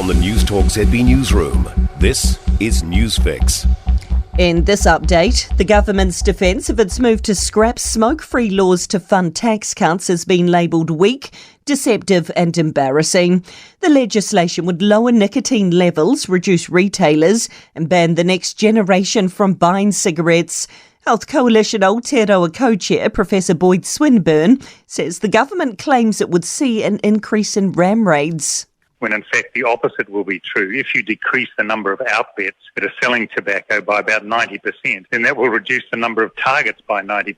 From the Newstalk ZB newsroom, this is Newsfix. In this update, the government's defence of its move to scrap smoke-free laws to fund tax cuts has been labelled weak, deceptive and embarrassing. The legislation would lower nicotine levels, reduce retailers and ban the next generation from buying cigarettes. Health Coalition Aotearoa co-chair Professor Boyd Swinburne says the government claims it would see an increase in ram raids, when in fact the opposite will be true. If you decrease the number of outlets that are selling tobacco by about 90%, then that will reduce the number of targets by 90%.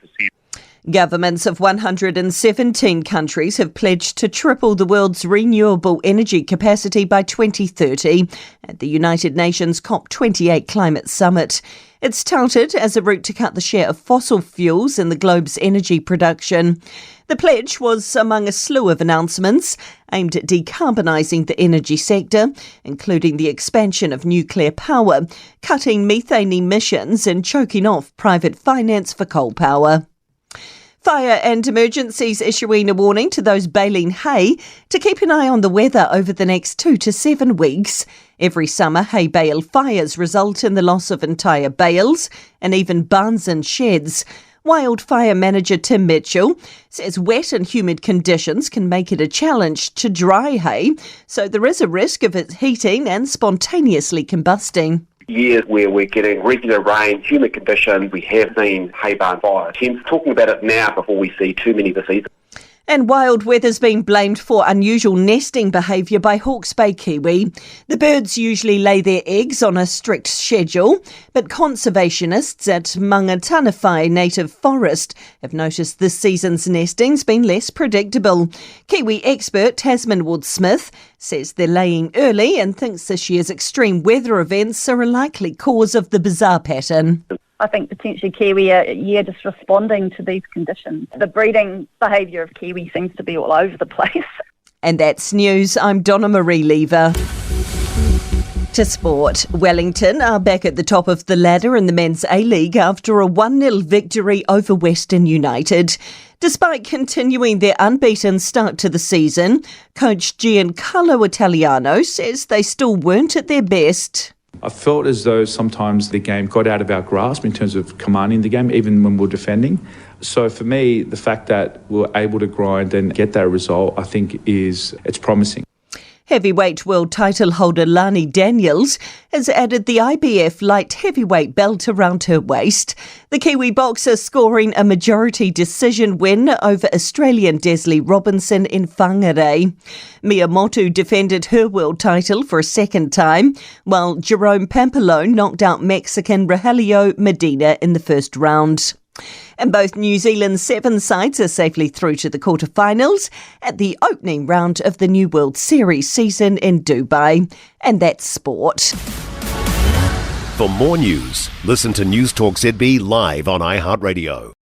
Governments of 117 countries have pledged to triple the world's renewable energy capacity by 2030 at the United Nations COP28 Climate Summit. It's touted as a route to cut the share of fossil fuels in the globe's energy production. The pledge was among a slew of announcements aimed at decarbonising the energy sector, including the expansion of nuclear power, cutting methane emissions and choking off private finance for coal power. Fire and Emergencies issuing a warning to those baling hay to keep an eye on the weather over the next 2 to 7 weeks. Every summer, hay bale fires result in the loss of entire bales and even barns and sheds. Wildfire manager Tim Mitchell says wet and humid conditions can make it a challenge to dry hay, so there is a risk of it heating and spontaneously combusting. Years where we're getting regular rain, humid conditions, we have seen hay barn fires. Hence talking about it now before we see too many this season. And wild weather's been blamed for unusual nesting behaviour by Hawke's Bay kiwi. The birds usually lay their eggs on a strict schedule, but conservationists at Mangatanawhai Native Forest have noticed this season's nesting's been less predictable. Kiwi expert Tasman Wood-Smith says they're laying early and thinks this year's extreme weather events are a likely cause of the bizarre pattern. I think potentially kiwi are just responding to these conditions. The breeding behaviour of kiwi seems to be all over the place. And that's news. I'm Donna Marie Lever. To sport, Wellington are back at the top of the ladder in the Men's A-League after a 1-0 victory over Western United. Despite continuing their unbeaten start to the season, coach Giancarlo Italiano says they still weren't at their best. I felt as though sometimes the game got out of our grasp in terms of commanding the game, even when we were defending. So for me, the fact that we were able to grind and get that result, I think it's promising. Heavyweight world title holder Lani Daniels has added the IBF light heavyweight belt around her waist. The Kiwi boxer scoring a majority decision win over Australian Desley Robinson in Whangarei. Miyamoto defended her world title for a second time, while Jerome Pampalone knocked out Mexican Rogelio Medina in the first round. And both New Zealand's 7 sides are safely through to the quarterfinals at the opening round of the new World Series season in Dubai. And that's sport. For more news, listen to Newstalk ZB live on iHeartRadio.